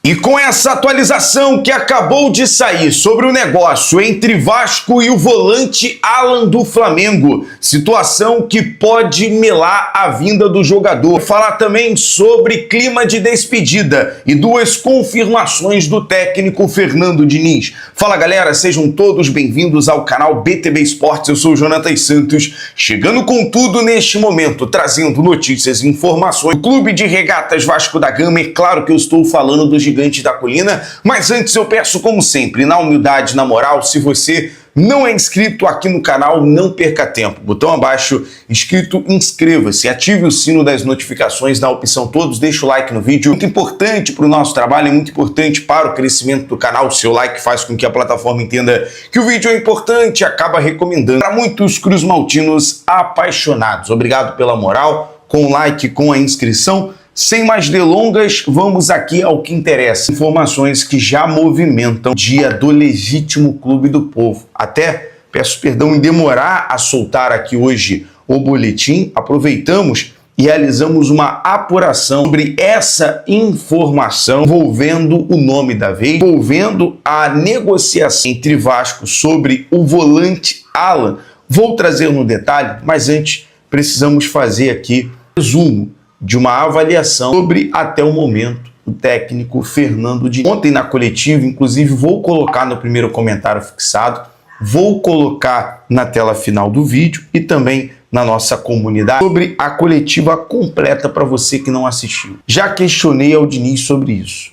E com essa atualização que acabou de sair sobre o negócio entre Vasco e o volante Alan do Flamengo, situação que pode melar a vinda do jogador. Vou falar também sobre clima de despedida e duas confirmações do técnico Fernando Diniz. Fala galera, sejam todos bem-vindos ao canal BTB Esportes, eu sou o Jonathan Santos, chegando com tudo neste momento, trazendo notícias e informações do Clube de Regatas Vasco da Gama. É claro que eu estou falando do Gigante da Colina, mas antes eu peço, como sempre, na humildade, na moral, se você não é inscrito aqui no canal, não perca tempo. Botão abaixo, inscrito, inscreva-se, ative o sino das notificações na opção todos, deixa o like no vídeo. Muito importante para o nosso trabalho, é muito importante para o crescimento do canal. O seu like faz com que a plataforma entenda que o vídeo é importante e acaba recomendando para muitos cruzmaltinos apaixonados. Obrigado pela moral, com o like, com a inscrição. Sem mais delongas, vamos aqui ao que interessa. Informações que já movimentam o dia do legítimo Clube do Povo. Até peço perdão em demorar a soltar aqui hoje o boletim. Aproveitamos e realizamos uma apuração sobre essa informação envolvendo o nome da vez, envolvendo a negociação entre Vasco sobre o volante Alan. Vou trazer no detalhe, mas antes precisamos fazer aqui um resumo de uma avaliação sobre, até o momento, o técnico Fernando Diniz. Ontem na coletiva, inclusive vou colocar no primeiro comentário fixado, vou colocar na tela final do vídeo e também na nossa comunidade sobre a coletiva completa para você que não assistiu. Já questionei ao Diniz sobre isso.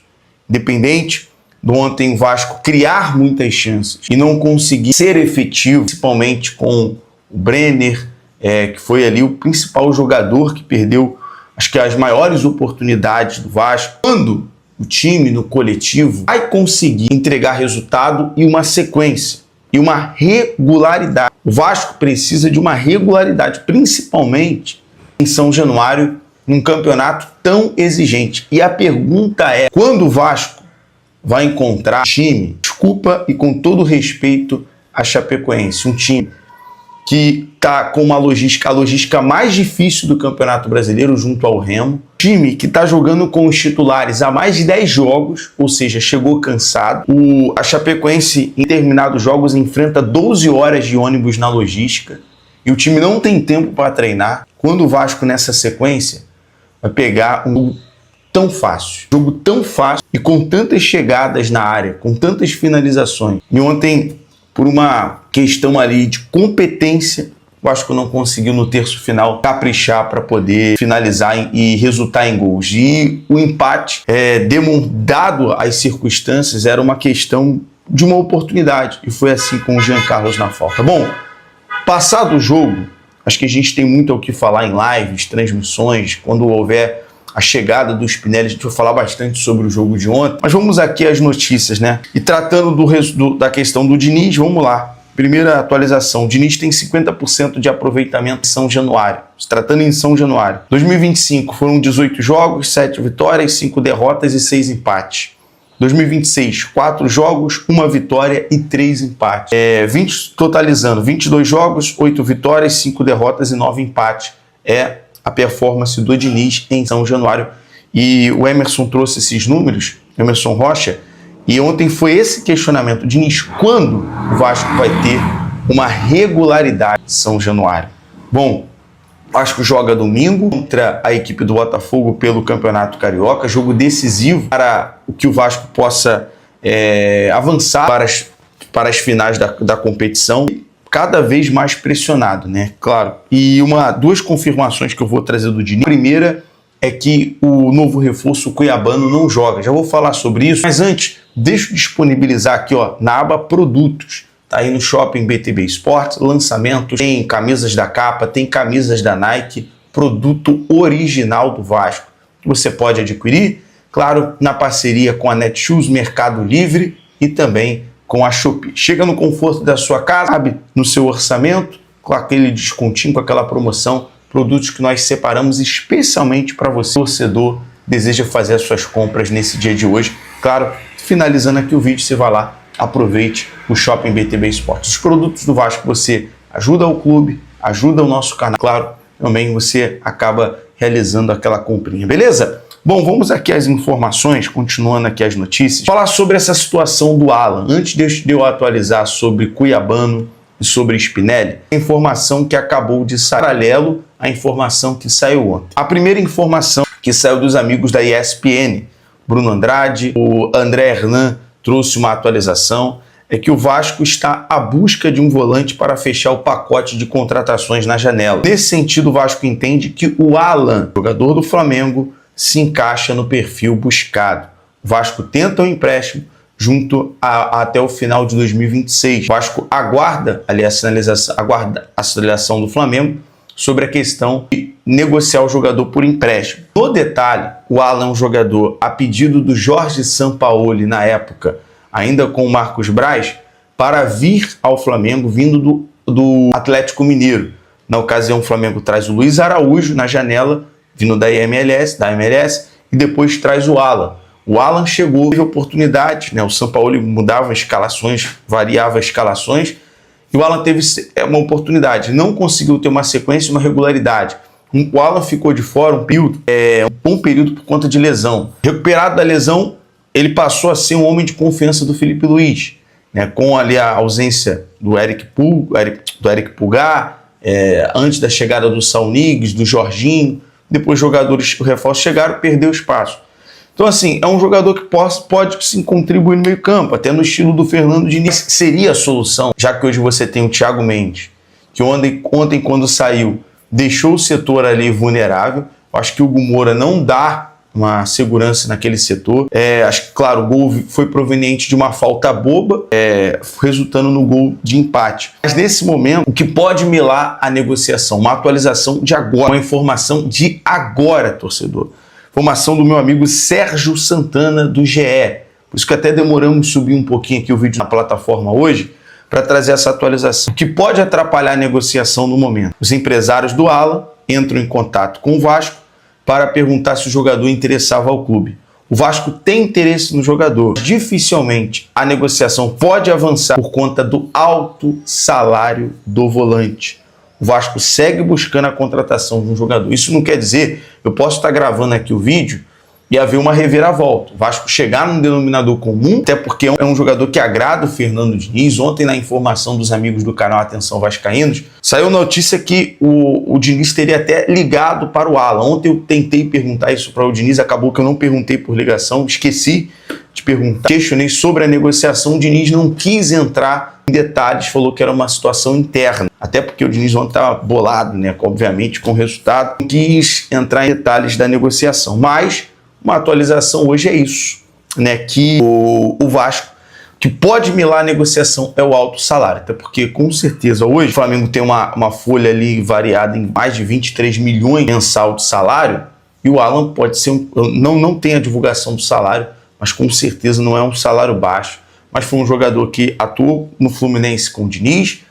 Independente do ontem o Vasco criar muitas chances e não conseguir ser efetivo, principalmente com o Brenner, que foi ali o principal jogador que perdeu acho que as maiores oportunidades do Vasco, quando o time no coletivo vai conseguir entregar resultado e uma sequência, e uma regularidade. O Vasco precisa de uma regularidade, principalmente em São Januário, num campeonato tão exigente. E a pergunta é, quando o Vasco vai encontrar um time, desculpa e com todo respeito a Chapecoense, um time que está com a logística mais difícil do Campeonato Brasileiro junto ao Remo. Time que está jogando com os titulares há mais de 10 jogos, ou seja, chegou cansado. A Chapecoense, em determinados jogos, enfrenta 12 horas de ônibus na logística e o time não tem tempo para treinar. Quando o Vasco, nessa sequência, vai pegar um jogo tão fácil e com tantas chegadas na área, com tantas finalizações. E ontem, por uma questão ali de competência, o Vasco não conseguiu no terço final caprichar para poder finalizar e resultar em gols. E o empate, dado as circunstâncias, era uma questão de uma oportunidade. E foi assim com o Jean Carlos na falta. Bom, passado o jogo, acho que a gente tem muito ao que falar em lives, transmissões, quando houver a chegada do Spinelli, a gente vai falar bastante sobre o jogo de ontem. Mas vamos aqui às notícias, né? E tratando da questão do Diniz, vamos lá. Primeira atualização, o Diniz tem 50% de aproveitamento em São Januário. Se tratando em São Januário. 2025 foram 18 jogos, 7 vitórias, 5 derrotas e 6 empates. 2026, 4 jogos, 1 vitória e 3 empates. Totalizando 22 jogos, 8 vitórias, 5 derrotas e 9 empates. É a performance do Diniz em São Januário. E o Emerson trouxe esses números, Emerson Rocha, e ontem foi esse questionamento. Diniz, quando o Vasco vai ter uma regularidade em São Januário? Bom, o Vasco joga domingo contra a equipe do Botafogo pelo Campeonato Carioca, jogo decisivo para o que o Vasco possa avançar para as finais da competição. Cada vez mais pressionado, né? Claro. E duas confirmações que eu vou trazer do Diniz. A primeira é que o novo reforço cuiabano não joga. Já vou falar sobre isso. Mas antes, deixa eu disponibilizar aqui, ó, na aba Produtos. Tá aí no Shopping BTB Esportes, lançamentos, tem camisas da Capa, tem camisas da Nike, produto original do Vasco. Você pode adquirir, claro, na parceria com a Netshoes, Mercado Livre e também com a Shopee. Chega no conforto da sua casa, sabe, no seu orçamento, com aquele descontinho, com aquela promoção, produtos que nós separamos especialmente para você, torcedor, deseja fazer as suas compras nesse dia de hoje. Claro, finalizando aqui o vídeo, você vai lá, aproveite o Shopping BTB Esportes. Os produtos do Vasco, você ajuda o clube, ajuda o nosso canal. Claro, também você acaba realizando aquela comprinha, beleza? Bom, vamos aqui às informações, continuando aqui as notícias. Falar sobre essa situação do Alan. Antes de eu atualizar sobre Cuiabano e sobre Spinelli, a informação que acabou de sair paralelo à informação que saiu ontem. A primeira informação que saiu dos amigos da ESPN, Bruno Andrade, o André Hernan trouxe uma atualização, é que o Vasco está à busca de um volante para fechar o pacote de contratações na janela. Nesse sentido, o Vasco entende que o Alan, jogador do Flamengo, se encaixa no perfil buscado. O Vasco tenta um empréstimo até o final de 2026. O Vasco aguarda ali a sinalização do Flamengo sobre a questão de negociar o jogador por empréstimo. No detalhe, o Alan é um jogador a pedido do Jorge Sampaoli na época, ainda com o Marcos Braz, para vir ao Flamengo vindo do Atlético Mineiro. Na ocasião, o Flamengo traz o Luiz Araújo na janela, vindo da MLS, e depois traz o Alan. O Alan chegou, teve oportunidade, né? O Sampaoli mudava escalações, variava escalações, e o Alan teve uma oportunidade, não conseguiu ter uma sequência, uma regularidade. O Alan ficou de fora um bom período por conta de lesão. Recuperado da lesão, ele passou a ser um homem de confiança do Felipe Luiz, né? Com ali a ausência do Eric Pulgar, antes da chegada do Saul Niguez, do Jorginho, depois jogadores, o reforço chegaram, perdeu espaço. Então, assim, é um jogador que pode sim contribuir no meio campo, até no estilo do Fernando Diniz. Seria a solução, já que hoje você tem o Thiago Mendes, que ontem quando saiu, deixou o setor ali vulnerável. Eu acho que o Hugo Moura não dá uma segurança naquele setor. Acho que, claro, o gol foi proveniente de uma falta boba, resultando no gol de empate. Mas nesse momento, o que pode melar a negociação? Uma atualização de agora, uma informação de agora, torcedor. Informação do meu amigo Sérgio Santana, do GE. Por isso que até demoramos subir um pouquinho aqui o vídeo na plataforma hoje, para trazer essa atualização, que pode atrapalhar a negociação no momento. Os empresários do Alan entram em contato com o Vasco para perguntar se o jogador interessava ao clube. O Vasco tem interesse no jogador. Dificilmente a negociação pode avançar por conta do alto salário do volante. O Vasco segue buscando a contratação de um jogador. Isso não quer dizer, eu posso estar gravando aqui o vídeo e haver uma reviravolta. O Vasco chegar num denominador comum, até porque é um jogador que agrada o Fernando Diniz. Ontem, na informação dos amigos do canal Atenção Vascaínos, saiu notícia que o Diniz teria até ligado para o Alan. Ontem eu tentei perguntar isso para o Diniz, acabou que eu não perguntei por ligação, esqueci de perguntar. Questionei sobre a negociação, o Diniz não quis entrar em detalhes, falou que era uma situação interna. Até porque o Diniz ontem estava bolado, né? Obviamente, com o resultado. Não quis entrar em detalhes da negociação. Mas uma atualização hoje é isso, né? Que o Vasco, que pode milar a negociação, é o alto salário. Até porque, com certeza, hoje o Flamengo tem uma folha ali variada em mais de 23 milhões mensal de salário. E o Alan pode ser não tem a divulgação do salário, mas com certeza não é um salário baixo. Mas foi um jogador que atuou no Fluminense com o Diniz,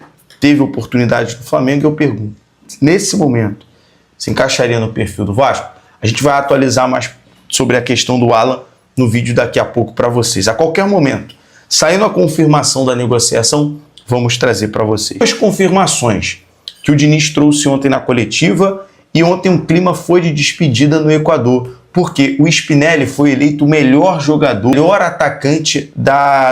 teve oportunidade do Flamengo, e eu pergunto, nesse momento, se encaixaria no perfil do Vasco? A gente vai atualizar mais sobre a questão do Alan no vídeo daqui a pouco para vocês. A qualquer momento, saindo a confirmação da negociação, vamos trazer para vocês. As confirmações que o Diniz trouxe ontem na coletiva, e ontem um clima foi de despedida no Equador, porque o Spinelli foi eleito o melhor jogador, melhor atacante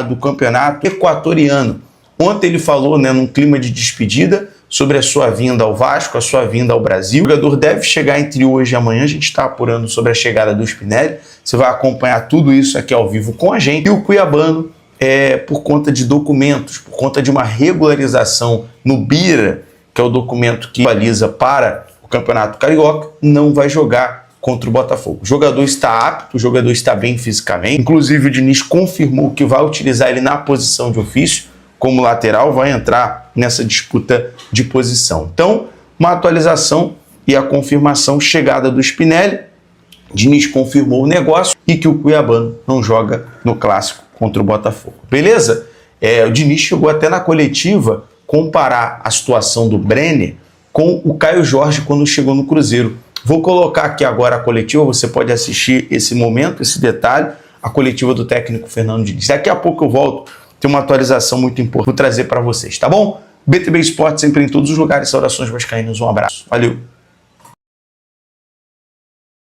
do campeonato equatoriano. Ontem ele falou, né, num clima de despedida, sobre a sua vinda ao Vasco, a sua vinda ao Brasil. O jogador deve chegar entre hoje e amanhã. A gente está apurando sobre a chegada do Spinelli. Você vai acompanhar tudo isso aqui ao vivo com a gente. E o Cuiabano, por conta de documentos, por conta de uma regularização no BIRA, que é o documento que baliza para o Campeonato Carioca, não vai jogar contra o Botafogo. O jogador está apto, o jogador está bem fisicamente. Inclusive o Diniz confirmou que vai utilizar ele na posição de ofício, como lateral, vai entrar nessa disputa de posição. Então, uma atualização e a confirmação, chegada do Spinelli. Diniz confirmou o negócio e que o Cuiabano não joga no clássico contra o Botafogo. Beleza? O Diniz chegou até na coletiva comparar a situação do Brenner com o Caio Jorge quando chegou no Cruzeiro. Vou colocar aqui agora a coletiva, você pode assistir esse momento, esse detalhe, a coletiva do técnico Fernando Diniz. Daqui a pouco eu volto, tem uma atualização muito importante para trazer para vocês, tá bom? BTB Esporte sempre em todos os lugares, saudações vascaínas, um abraço, valeu!